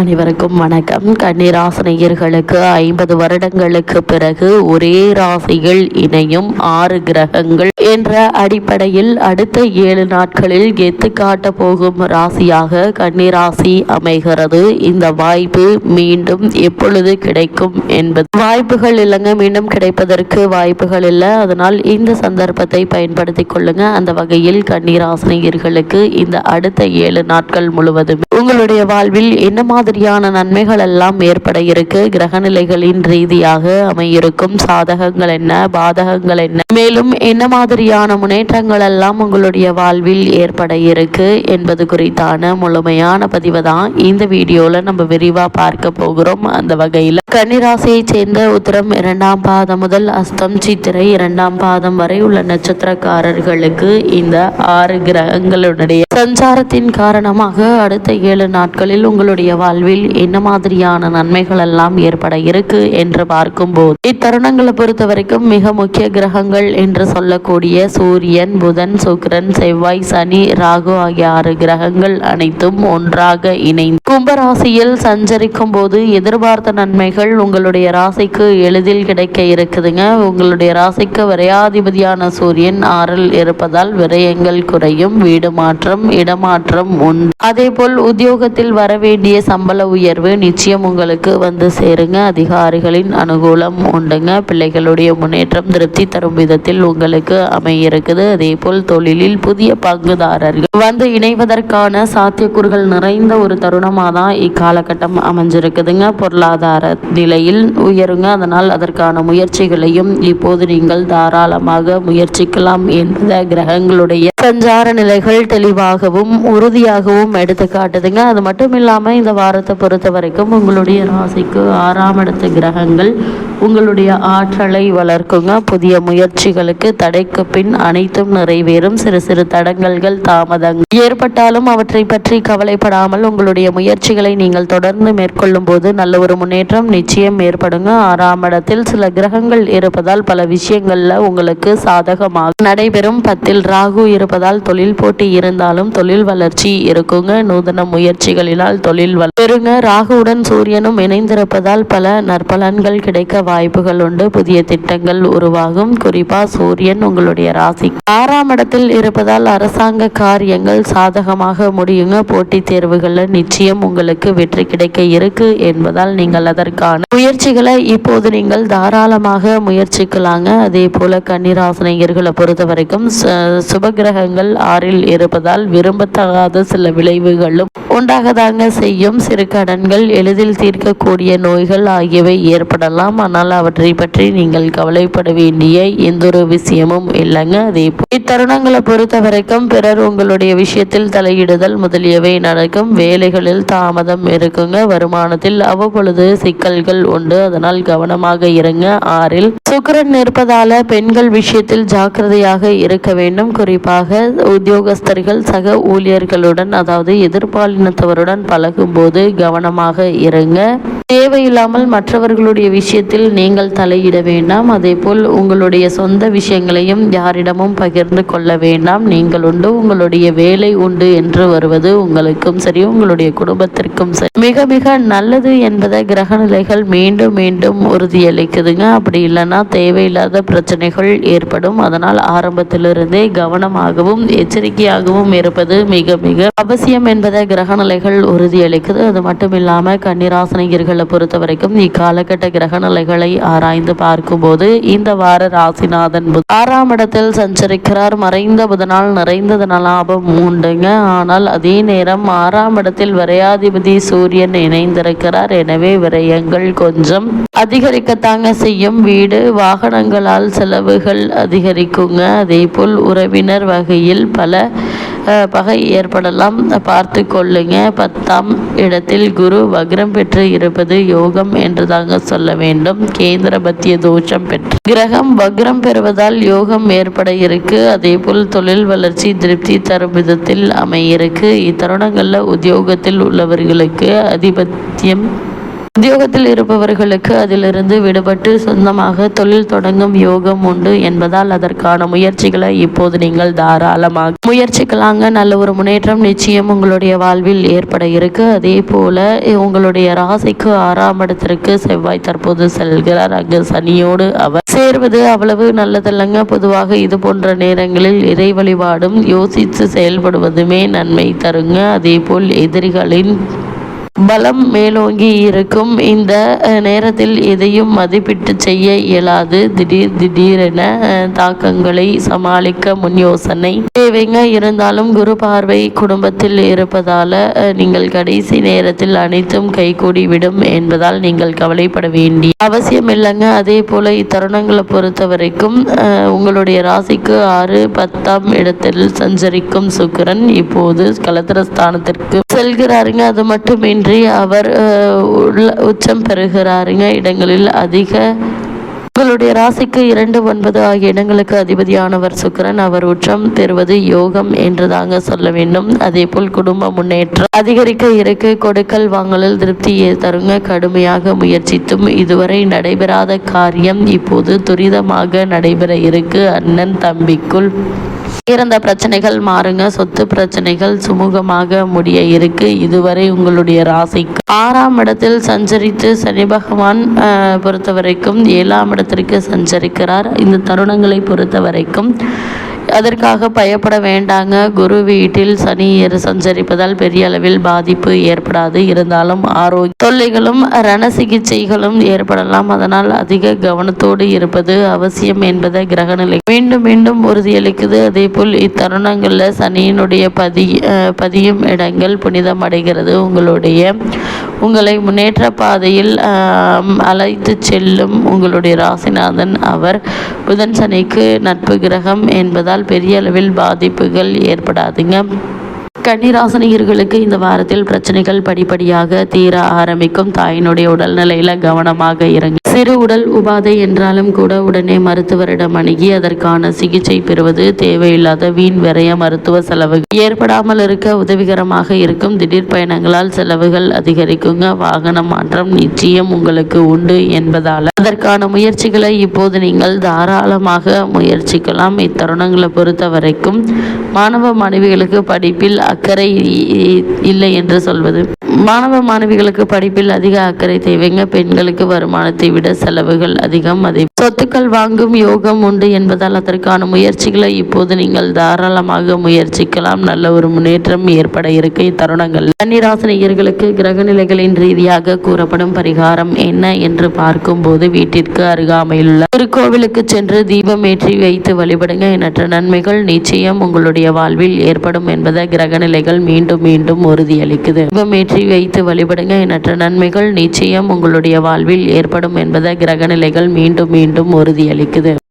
அனைவருக்கும் வணக்கம். கன்னிராசினியர்களுக்கு 50 வருடங்களுக்கு பிறகு ஒரே ராசிகள் இணையும் 6 கிரகங்கள் என்ற அடிப்படையில் அடுத்த 7 நாட்களில் கெத்து காட்ட போகும் ராசியாக கன்னிராசி அமைகிறது. இந்த வாய்ப்பு மீண்டும் எப்பொழுது கிடைக்கும் என்பது வாய்ப்புகள் இல்லைங்க, மீண்டும் கிடைப்பதற்கு வாய்ப்புகள் இல்லை. அதனால் இந்த சந்தர்ப்பத்தை பயன்படுத்தி கொள்ளுங்க. அந்த வகையில் கன்னிராசினியர்களுக்கு இந்த அடுத்த 7 நாட்கள் முழுவதும் உங்களுடைய வாழ்வில் என்ன மாதிரியான நன்மைகள் எல்லாம் ஏற்பட இருக்கு, கிரகநிலைகளின் ரீதியாக அமையிருக்கும் சாதகங்கள் என்ன, பாதகங்கள் என்ன, மேலும் என்ன மாதிரியான முன்னேற்றங்கள் எல்லாம் உங்களுடைய வாழ்வில் ஏற்பட இருக்கு என்பது குறித்தான முழுமையான பதிவை தான் இந்த வீடியோல நம்ம விரிவா பார்க்க போகிறோம். அந்த வகையில் கன்னிராசியை சேர்ந்த உத்திரம் 2ஆம் பாதம் முதல் அஸ்தம் சித்திரை 2ஆம் பாதம் வரை உள்ள நட்சத்திரக்காரர்களுக்கு இந்த 6 கிரகங்களுடைய சஞ்சாரத்தின் காரணமாக அடுத்த 7 நாட்களில் உங்களுடைய வாழ்வில் என்ன மாதிரியான நன்மைகள் எல்லாம் ஏற்பட இருக்கு என்று பார்க்கும்போது இத்தருணங்களை பொறுத்த வரைக்கும் மிக முக்கிய கிரகங்கள் என்று சொல்லக்கூடிய சூரியன், புதன், சுக்கிரன், செவ்வாய், சனி, ராகு ஆகிய 6 கிரகங்கள் அனைத்தும் ஒன்றாக இணைந்து கும்பராசியில் சஞ்சரிக்கும் போது எதிர்பார்த்த நன்மைகள் உங்களுடைய ராசிக்கு எளிதில் கிடைக்க இருக்குதுங்க. உங்களுடைய ராசிக்கு விரையாதிபதியான சூரியன் 6இல் இருப்பதால் விரயங்கள் குறையும், வீடு மாற்றம், இடமாற்றம் உண்டு. அதே போல் உத்தியோகத்தில் வரவேண்டிய சம்பள உயர்வு நிச்சயம் உங்களுக்கு வந்து சேருங்க. அதிகாரிகளின் அனுகூலம் உண்டுங்க. பிள்ளைகளுடைய முன்னேற்றம் திருப்தி தரும் விதத்தில் உங்களுக்கு அமையிருக்குது. அதே போல் தொழிலில் புதிய பங்குதாரர்கள் வந்து இணைவதற்கான சாத்தியக்கூறுகள் நிறைந்த ஒரு தருணமாக தான் இக்காலகட்டம் அமைஞ்சிருக்குதுங்க. பொருளாதார நிலையில் உயருங்க. அதனால் அதற்கான முயற்சிகளையும் இப்போது நீங்கள் தாராளமாக முயற்சிக்கலாம் என்பத கிரகங்களுடைய சஞ்சார நிலைகள் தெளிவாகவும் உறுதியாகவும் எடுத்து காட்டுதுங்க. அது மட்டும் இல்லாமல் இந்த வாரத்தை பொறுத்த வரைக்கும் உங்களுடைய ராசிக்கு 6ஆம் இடத்து கிரகங்கள் உங்களுடைய ஆற்றலை வளர்க்குங்க. புதிய முயற்சிகளுக்கு தடைக்கு பின் அனைத்தும் நிறைவேறும். சிறு சிறு தடங்கல்கள், தாமதங்கள் ஏற்பட்டாலும் அவற்றை பற்றி கவலைப்படாமல் உங்களுடைய முயற்சிகளை நீங்கள் தொடர்ந்து மேற்கொள்ளும் போது நல்ல ஒரு முன்னேற்றம் நிச்சயம் ஏற்படுங்க. 6ஆம் இடத்தில் சில கிரகங்கள் இருப்பதால் பல விஷயங்கள்ல உங்களுக்கு சாதகமாக நடைபெறும். 10இல் ராகு இருப்பதால் தொழில் போட்டி இருந்தாலும் தொழில் வளர்ச்சி இருக்குங்க. நூதன முயற்சிகளினால் தொழில் பெருங்க. ராகுவுடன் சூரியனும் இணைந்திருப்பதால் பல நற்பலன்கள் கிடைக்க வாய்ப்புகள் உண்டு. புதிய திட்டங்கள் உருவாகும். குறிப்பா சூரியன் உங்களுடைய ராசி 6ஆம் இடத்தில் இருப்பதால் அரசாங்க காரியங்கள் சாதகமாக முடியுங்க. போட்டித் தேர்வுகளில் நிச்சயம் உங்களுக்கு வெற்றி கிடைக்க இருக்கு என்பதால் நீங்கள் அதற்கான முயற்சிகளை இப்போது நீங்கள் தாராளமாக முயற்சிக்கலாங்க. அதே போல கன்னிராசினியர்களை பொறுத்த வரைக்கும் சுபகிரகங்கள் 6இல் இருப்பதால் விரும்பத்தகாத சில விளைவுகளும் உண்டாகதாங்க செய்யும். சிறு கடன்கள், எளிதில் தீர்க்கக்கூடிய நோய்கள் ஆகியவை ஏற்படலாம். ஆனால் அவற்றை பற்றி நீங்கள் கவலைப்பட வேண்டிய எந்த ஒரு விஷயமும் இல்லைங்க. அதே இத்தருணங்களை பொறுத்த வரைக்கும் பிறர் உங்களுடைய விஷயத்தில் தலையிடுதல் முதலியவை நடக்கும். வேலைகளில் தாமதம் இருக்குங்க. வருமானத்தில் அவ்வப்பொழுது சிக்கல்கள் உண்டு. அதனால் கவனமாக இருங்க. 6இல் சுக்கிரன் இருப்பதால பெண்கள் விஷயத்தில் ஜாக்கிரதையாக இருக்க வேண்டும். குறிப்பாக உத்தியோகஸ்தர்கள் சக ஊழியர்களுடன் அதாவது எதிர்பாலினத்தவருடன் பழகும் போது கவனமாக இருங்க. தேவையில்லாமல் மற்றவர்களுடைய விஷயத்தில் நீங்கள் தலையிட வேண்டாம். அதே போல் உங்களுடைய சொந்த விஷயங்களையும் யாரிடமும் பகிர்ந்து கொள்ள வேண்டாம். நீங்கள் உண்டு, உங்களுடைய வேலை உண்டு என்று வருவது உங்களுக்கும் சரி, உங்களுடைய குடும்பத்திற்கும் சரி மிக மிக நல்லது என்பதை கிரகநிலைகள் மீண்டும் மீண்டும் உறுதியளிக்குதுங்க. அப்படி இல்லைன்னா தேவையில்லாத பிரச்சனைகள் ஏற்படும். அதனால் ஆரம்பத்திலிருந்தே கவனமாகவும் எச்சரிக்கையாகவும் இருப்பது மிக மிக அவசியம் என்பதை கிரகநிலைகள் உறுதியளிக்குது. அது மட்டும் இல்லாமல் கன்னிராசினியர்களை பொறுத்த வரைக்கும் இக்காலகட்ட கிரகநிலைகளை ஆராய்ந்து பார்க்கும்போது இந்த வார ராசிநாதன் 6ஆம் இடத்தில் சஞ்சரிக்கிறார். மறைந்த புதனால் நிறைந்த லாபம் உண்டுங்க. ஆனால் அதே நேரம் 6ஆம் இடத்தில் விரையாதிபதி சூரியன் இணைந்திருக்கிறார். எனவே விரயங்கள் கொஞ்சம் அதிகரிக்கத்தாங்க செய்யும். வீடு வாகனங்களால் செலவுகள் அதிகரிக்குங்க. அதே போல் உறவினர் வகையில் பல பகை ஏற்படலாம், பார்த்து கொள்ளுங்க. 10ஆம் இடத்தில் குரு வக்ரம் பெற்று இருப்பது யோகம் என்று தாங்க சொல்ல வேண்டும். கேந்திர பத்திய தோஷம் பெற்று கிரகம் வக்ரம் பெறுவதால் யோகம் ஏற்பட இருக்கு. அதே போல் தொழில் வளர்ச்சி திருப்தி தரும் விதத்தில் அமையிருக்கு. இத்தருணங்களில் உத்தியோகத்தில் உள்ளவர்களுக்கு அதிபத்தியம் உத்தியோகத்தில் இருப்பவர்களுக்கு அதிலிருந்து விடுபட்டு சொந்தமாக தொழில் தொடங்கும் யோகம் உண்டு என்பதால் அதற்கான முயற்சிகளை இப்போது நீங்கள் தாராளமாக முயற்சிக்கலாங்க. நல்ல ஒரு முன்னேற்றம் நிச்சயம் உங்களுடைய வாழ்வில் ஏற்பட இருக்கு. அதே போல உங்களுடைய ராசிக்கு 6ஆம் இடத்திற்கு செவ்வாய் தற்போது செல்கிறார். அங்கு சனியோடு அவர் சேர்வது அவ்வளவு நல்லதல்லங்க. பொதுவாக இது போன்ற நேரங்களில் இறை வழிபாடும் யோசித்து செயல்படுவதுமே நன்மை தருங்க. அதே போல் எதிரிகளின் பலம் மேலோங்கி இருக்கும். இந்த நேரத்தில் எதையும் மதிப்பிட்டு செய்ய இயலாது. திடீரென தாக்கங்களை சமாளிக்க முன் யோசனை தேவைங்க. இருந்தாலும் குரு பார்வை குடும்பத்தில் இருப்பதால நீங்கள் கடைசி நேரத்தில் அனைத்தும் கைகூடி விடும் என்பதால் நீங்கள் கவலைப்பட வேண்டிய அவசியம் இல்லைங்க. அதே போல இத்தருணங்களை பொறுத்த வரைக்கும் உங்களுடைய ராசிக்கு 6, 10ஆம் இடத்தில் சஞ்சரிக்கும் சுக்கிரன் இப்போது கலத்திரஸ்தானத்திற்கு செல்கிறாருங்க. அது மட்டுமின்றி அவர் உச்சம் பெறுகிறாருங்க. இடங்களில் அதிக உங்களுடைய ராசிக்கு 2, 9 ஆகிய இடங்களுக்கு அதிபதியானவர் சுக்கிரன். அவர் உச்சம் பெறுவது யோகம் என்றுதாங்க சொல்ல வேண்டும். அதே போல் குடும்ப முன்னேற்றம் அதிகரிக்க இருக்கு. கொடுக்கல் வாங்கலில் திருப்தியை தருங்க. கடுமையாக முயற்சித்தும் இதுவரை நடைபெறாத காரியம் இப்போது துரிதமாக நடைபெற இருக்கு. அண்ணன் தம்பிக்குள் இறந்த பிரச்சனைகள் மாறுங்க. சொத்து பிரச்சனைகள் சுமூகமாக முடிய இருக்கு. இதுவரை உங்களுடைய ராசிக்கு 6ஆம் இடத்தில் சஞ்சரித்து சனி பகவான் பொறுத்த வரைக்கும் 7ஆம் இடத்திற்கு சஞ்சரிக்கிறார். இந்த தருணங்களை பொறுத்த வரைக்கும் அதற்காக பயப்பட வேண்டாங்க. குரு வீட்டில் சனி சஞ்சரிப்பதால் பெரிய அளவில் பாதிப்பு ஏற்படாது. இருந்தாலும் ஆரோக்கிய தொல்லைகளும் ரண சிகிச்சைகளும் ஏற்படலாம். அதனால் அதிக கவனத்தோடு இருப்பது அவசியம் என்பதை கிரகநிலை மீண்டும் மீண்டும் உறுதியளிக்குது. அதே போல் இத்தருணங்களில் சனியினுடைய பதியும் இடங்கள் புனிதம் அடைகிறது. உங்களை முன்னேற்ற பாதையில் அழைத்து செல்லும் உங்களுடைய ராசிநாதன் அவர் புதன் சனிக்கு நட்பு கிரகம் என்பதால் பெரிய அளவில் பாதிப்புகள் ஏற்படாதுங்க. கன்னிராசினியர்களுக்கு இந்த வாரத்தில் பிரச்சனைகள் படிப்படியாக தீர ஆரம்பிக்கும். தாயினுடைய உடல்நிலையில கவனமாக இருங்க. சிறு உடல் உபாதை என்றாலும் கூட உடனே மருத்துவரிடம் அணுகி அதற்கான சிகிச்சை பெறுவது தேவையில்லாத வீண் விரைய மருத்துவ செலவு ஏற்படாமல் இருக்க உதவிகரமாக இருக்கும். திடீர் பயணங்களால் செலவுகள் அதிகரிக்குங்க. வாகன மாற்றம் நிச்சயம் உங்களுக்கு உண்டு என்பதால் அதற்கான முயற்சிகளை இப்போது நீங்கள் தாராளமாக முயற்சிக்கலாம். இத்தருணங்களை பொறுத்த வரைக்கும் மாணவ மாணவிகளுக்கு படிப்பில் அக்கறை இல்லை என்று சொல்வது. மாணவ மாணவிகளுக்கு படிப்பில் அதிக அக்கறை தேவைங்க. பெண்களுக்கு வருமானத்தை விட செலவுகள் அதிகம். அதை சொத்துக்கள் வாங்கும் யோகம் உண்டு என்பதால் அதற்கான முயற்சிகளை இப்போது நீங்கள் தாராளமாக முயற்சிக்கலாம். நல்ல ஒரு முன்னேற்றம் ஏற்பட இருக்க இத்தருணங்கள். கன்னிராசினியர்களுக்கு கிரகநிலைகளின் ரீதியாக கூறப்படும் பரிகாரம் என்ன என்று பார்க்கும்போது வீட்டிற்கு அருகாமையில் உள்ள திருக்கோவிலுக்கு சென்று தீபமேற்றி வைத்து வழிபடுங்க. எண்ணற்ற நன்மைகள் நிச்சயம் உங்களுடைய வாழ்வில் ஏற்படும் என்பதை கிரகநிலைகள் மீண்டும் மீண்டும் உறுதியளிக்குது. தீபமேற்றி வைத்து வழிபடுங்க. எண்ணற்ற நன்மைகள் நிச்சயம் உங்களுடைய வாழ்வில் ஏற்படும் என்பதை கிரகநிலைகள் மீண்டும் மீண்டும் உறுதியளிக்குது.